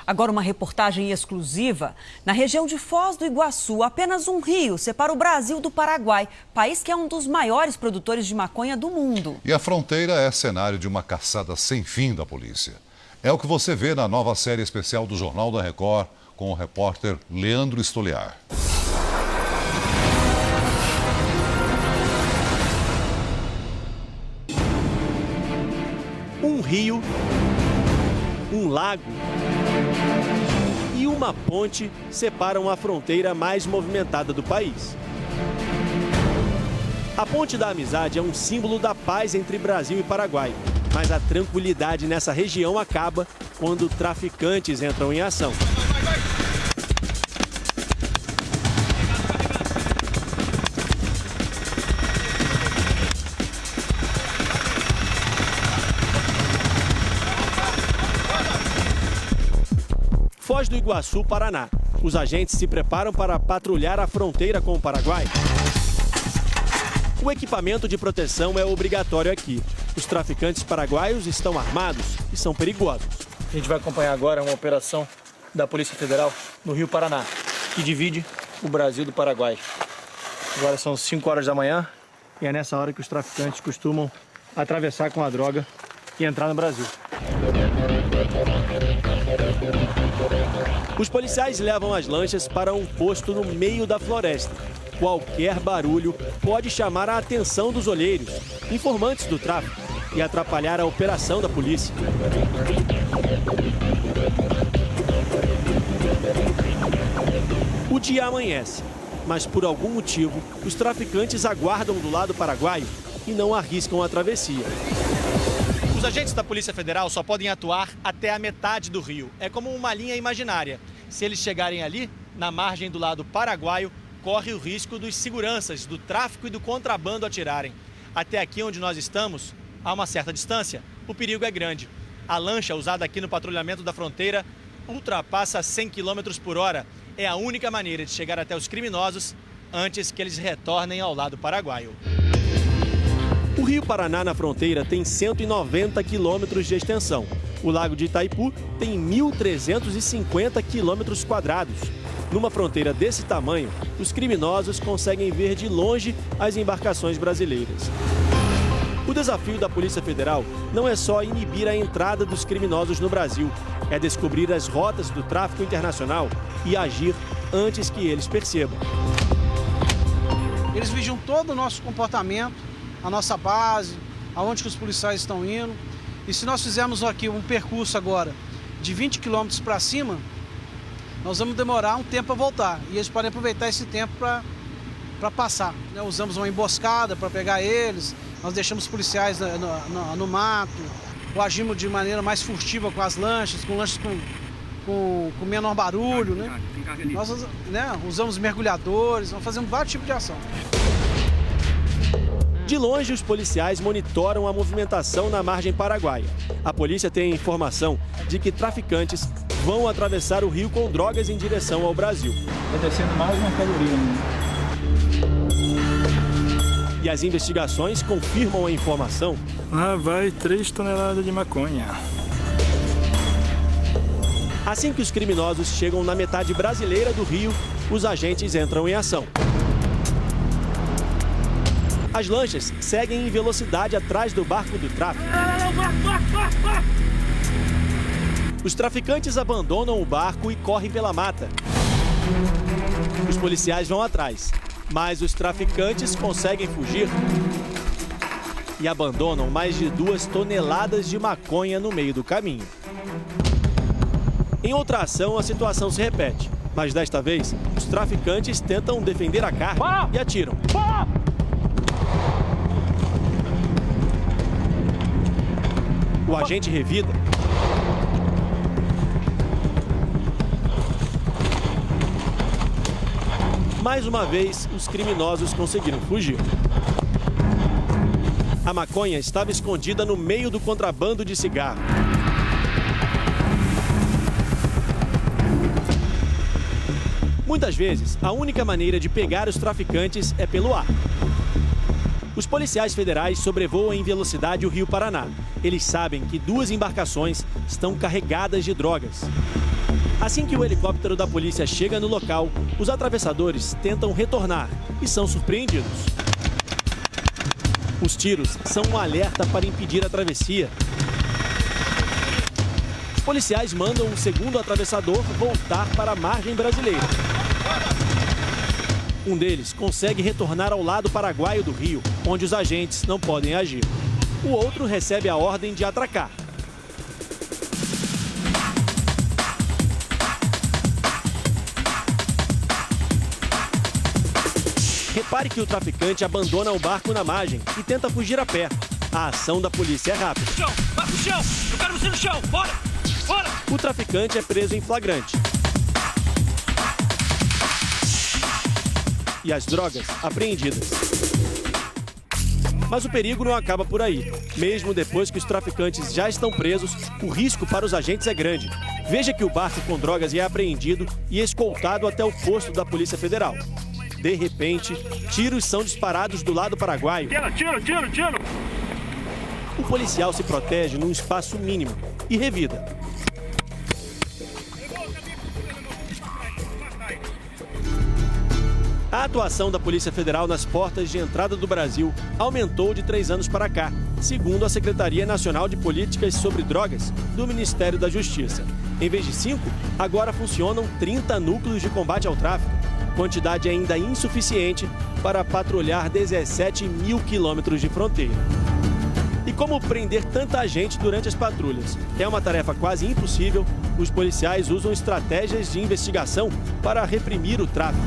Agora uma reportagem exclusiva. Na região de Foz do Iguaçu, apenas um rio separa o Brasil do Paraguai, país que é um dos maiores produtores de maconha do mundo. E a fronteira é cenário de uma caçada sem fim da polícia. É o que você vê na nova série especial do Jornal da Record, com o repórter Leandro Stoliar. Um rio, um lago e uma ponte separam a fronteira mais movimentada do país. A Ponte da Amizade é um símbolo da paz entre Brasil e Paraguai, mas a tranquilidade nessa região acaba quando traficantes entram em ação. Foz do Iguaçu, Paraná. Os agentes se preparam para patrulhar a fronteira com o Paraguai. O equipamento de proteção é obrigatório aqui. Os traficantes paraguaios estão armados e são perigosos. A gente vai acompanhar agora uma operação da Polícia Federal no Rio Paraná, que divide o Brasil do Paraguai. Agora são 5 horas da manhã e é nessa hora que os traficantes costumam atravessar com a droga e entrar no Brasil. Os policiais levam as lanchas para um posto no meio da floresta. Qualquer barulho pode chamar a atenção dos olheiros, informantes do tráfico, e atrapalhar a operação da polícia. O dia amanhece, mas por algum motivo, os traficantes aguardam do lado paraguaio e não arriscam a travessia. Os agentes da Polícia Federal só podem atuar até a metade do rio. É como uma linha imaginária. Se eles chegarem ali, na margem do lado paraguaio, corre o risco dos seguranças, do tráfico e do contrabando atirarem. Até aqui onde nós estamos, a uma certa distância, o perigo é grande. A lancha usada aqui no patrulhamento da fronteira ultrapassa 100 km por hora. É a única maneira de chegar até os criminosos antes que eles retornem ao lado paraguaio. O Rio Paraná na fronteira tem 190 quilômetros de extensão. O Lago de Itaipu tem 1.350 quilômetros quadrados. Numa fronteira desse tamanho, os criminosos conseguem ver de longe as embarcações brasileiras. O desafio da Polícia Federal não é só inibir a entrada dos criminosos no Brasil, é descobrir as rotas do tráfico internacional e agir antes que eles percebam. Eles vigiam todo o nosso comportamento, a nossa base, aonde que os policiais estão indo. E se nós fizermos aqui um percurso agora de 20 quilômetros para cima, nós vamos demorar um tempo para voltar. E eles podem aproveitar esse tempo para passar. Usamos uma emboscada para pegar eles, nós deixamos os policiais no mato, ou agimos de maneira mais furtiva com as lanchas, com menor barulho. Né? Nós usamos mergulhadores, nós fazemos vários tipos de ação. De longe, os policiais monitoram a movimentação na margem paraguaia. A polícia tem a informação de que traficantes vão atravessar o rio com drogas em direção ao Brasil. Está descendo mais uma caloria. E as investigações confirmam a informação. Lá vai 3 toneladas de maconha. Assim que os criminosos chegam na metade brasileira do rio, os agentes entram em ação. As lanchas seguem em velocidade atrás do barco do tráfico. Os traficantes abandonam o barco e correm pela mata. Os policiais vão atrás, mas os traficantes conseguem fugir e abandonam mais de 2 toneladas de maconha no meio do caminho. Em outra ação, a situação se repete, mas desta vez, os traficantes tentam defender a carga e atiram. O agente revida. Mais uma vez, os criminosos conseguiram fugir. A maconha estava escondida no meio do contrabando de cigarro. Muitas vezes, a única maneira de pegar os traficantes é pelo ar. Os policiais federais sobrevoam em velocidade o Rio Paraná. Eles sabem que 2 embarcações estão carregadas de drogas. Assim que o helicóptero da polícia chega no local, os atravessadores tentam retornar e são surpreendidos. Os tiros são um alerta para impedir a travessia. Os policiais mandam um segundo atravessador voltar para a margem brasileira. Um deles consegue retornar ao lado paraguaio do rio, onde os agentes não podem agir. O outro recebe a ordem de atracar. Repare que o traficante abandona o barco na margem e tenta fugir a pé. A ação da polícia é rápida. Chão, vai pro chão! Eu quero você no chão! Bora! Bora! O traficante é preso em flagrante. E as drogas apreendidas. Mas o perigo não acaba por aí. Mesmo depois que os traficantes já estão presos, o risco para os agentes é grande. Veja que o barco com drogas é apreendido e escoltado até o posto da Polícia Federal. De repente, tiros são disparados do lado paraguaio. Tiro! O policial se protege num espaço mínimo e revida. A atuação da Polícia Federal nas portas de entrada do Brasil aumentou de 3 anos para cá, segundo a Secretaria Nacional de Políticas sobre Drogas do Ministério da Justiça. Em vez de 5, agora funcionam 30 núcleos de combate ao tráfico, quantidade ainda insuficiente para patrulhar 17 mil quilômetros de fronteira. E como prender tanta gente durante as patrulhas? É uma tarefa quase impossível. Os policiais usam estratégias de investigação para reprimir o tráfico.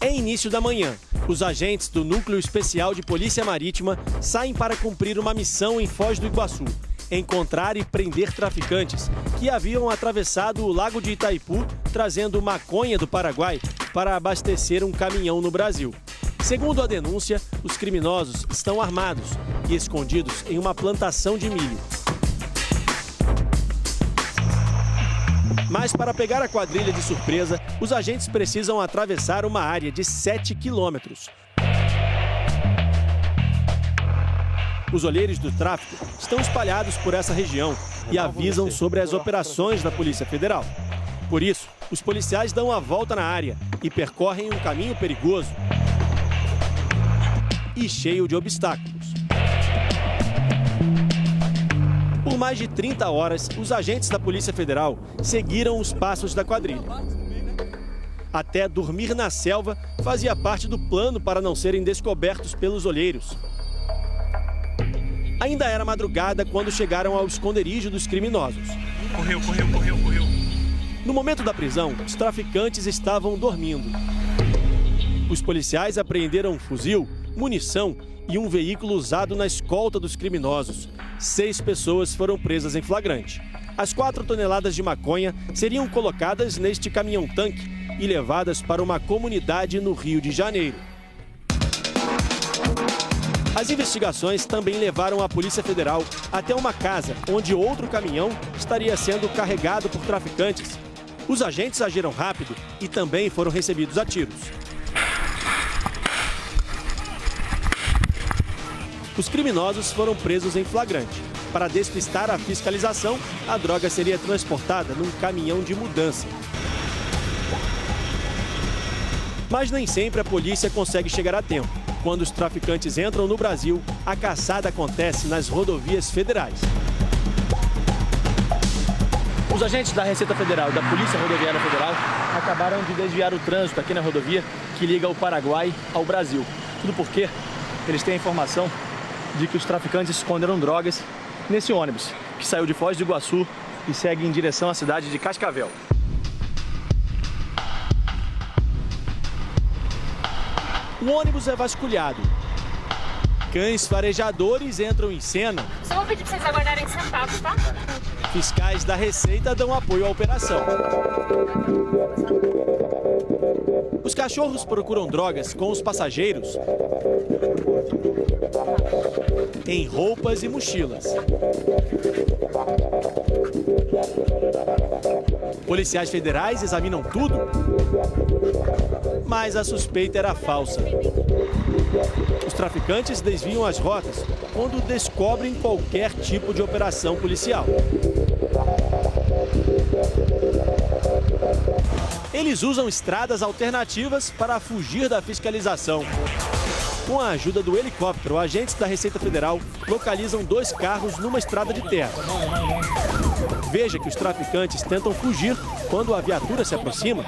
É início da manhã. Os agentes do Núcleo Especial de Polícia Marítima saem para cumprir uma missão em Foz do Iguaçu: encontrar e prender traficantes que haviam atravessado o Lago de Itaipu trazendo maconha do Paraguai para abastecer um caminhão no Brasil. Segundo a denúncia, os criminosos estão armados e escondidos em uma plantação de milho. Mas para pegar a quadrilha de surpresa, os agentes precisam atravessar uma área de 7 quilômetros. Os olheiros do tráfico estão espalhados por essa região e avisam sobre as operações da Polícia Federal. Por isso, os policiais dão a volta na área e percorrem um caminho perigoso e cheio de obstáculos. Por mais de 30 horas, os agentes da Polícia Federal seguiram os passos da quadrilha. Até dormir na selva fazia parte do plano para não serem descobertos pelos olheiros. Ainda era madrugada quando chegaram ao esconderijo dos criminosos. Correu. No momento da prisão, os traficantes estavam dormindo. Os policiais apreenderam um fuzil, munição e um veículo usado na escolta dos criminosos. 6 pessoas foram presas em flagrante. As 4 toneladas de maconha seriam colocadas neste caminhão-tanque e levadas para uma comunidade no Rio de Janeiro. As investigações também levaram a Polícia Federal até uma casa onde outro caminhão estaria sendo carregado por traficantes. Os agentes agiram rápido e também foram recebidos a tiros. Os criminosos foram presos em flagrante. Para despistar a fiscalização, a droga seria transportada num caminhão de mudança. Mas nem sempre a polícia consegue chegar a tempo. Quando os traficantes entram no Brasil, a caçada acontece nas rodovias federais. Os agentes da Receita Federal e da Polícia Rodoviária Federal acabaram de desviar o trânsito aqui na rodovia que liga o Paraguai ao Brasil. Tudo porque eles têm a informação de que os traficantes esconderam drogas nesse ônibus, que saiu de Foz do Iguaçu e segue em direção à cidade de Cascavel. O ônibus é vasculhado. Cães farejadores entram em cena. Só vou pedir pra vocês aguardarem sentados, tá? Fiscais da Receita dão apoio à operação. Os cachorros procuram drogas com os passageiros em roupas e mochilas. Policiais federais examinam tudo, mas a suspeita era falsa. Os traficantes desviam as rotas quando descobrem qualquer tipo de operação policial. Eles usam estradas alternativas para fugir da fiscalização. Com a ajuda do helicóptero, agentes da Receita Federal localizam 2 carros numa estrada de terra. Veja que os traficantes tentam fugir quando a viatura se aproxima.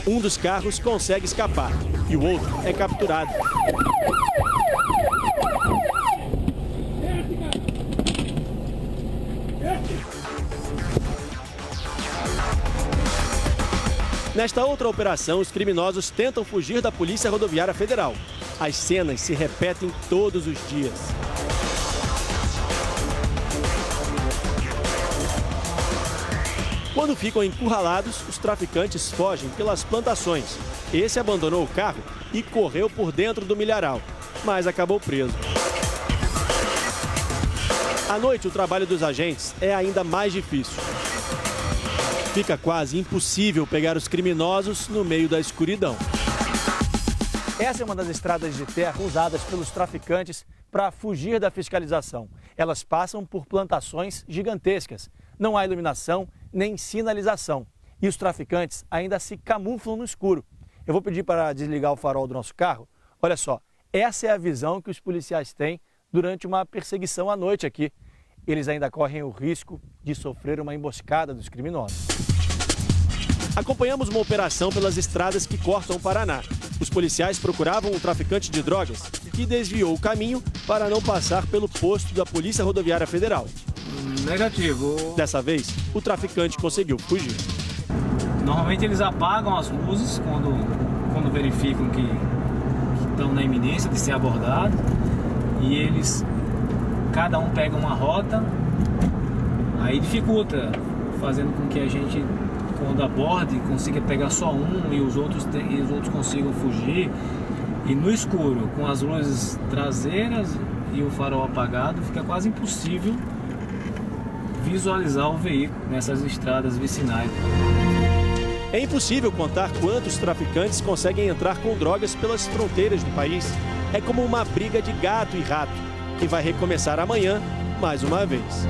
Um dos carros consegue escapar e o outro é capturado. Nesta outra operação, os criminosos tentam fugir da Polícia Rodoviária Federal. As cenas se repetem todos os dias. Quando ficam encurralados, os traficantes fogem pelas plantações. Esse abandonou o carro e correu por dentro do milharal, mas acabou preso. À noite, o trabalho dos agentes é ainda mais difícil. Fica quase impossível pegar os criminosos no meio da escuridão. Essa é uma das estradas de terra usadas pelos traficantes para fugir da fiscalização. Elas passam por plantações gigantescas. Não há iluminação nem sinalização. E os traficantes ainda se camuflam no escuro. Eu vou pedir para desligar o farol do nosso carro. Olha só, essa é a visão que os policiais têm durante uma perseguição à noite aqui. Eles ainda correm o risco de sofrer uma emboscada dos criminosos. Acompanhamos uma operação pelas estradas que cortam o Paraná. Os policiais procuravam um traficante de drogas que desviou o caminho para não passar pelo posto da Polícia Rodoviária Federal. Negativo. Dessa vez, o traficante conseguiu fugir. Normalmente eles apagam as luzes quando verificam que estão na iminência de ser abordados. E eles, cada um pega uma rota, aí dificulta, fazendo com que a gente, quando aborde, consiga pegar só um e os outros consigam fugir. E no escuro, com as luzes traseiras e o farol apagado, fica quase impossível visualizar o veículo nessas estradas vicinais. É impossível contar quantos traficantes conseguem entrar com drogas pelas fronteiras do país. É como uma briga de gato e rato, que vai recomeçar amanhã mais uma vez.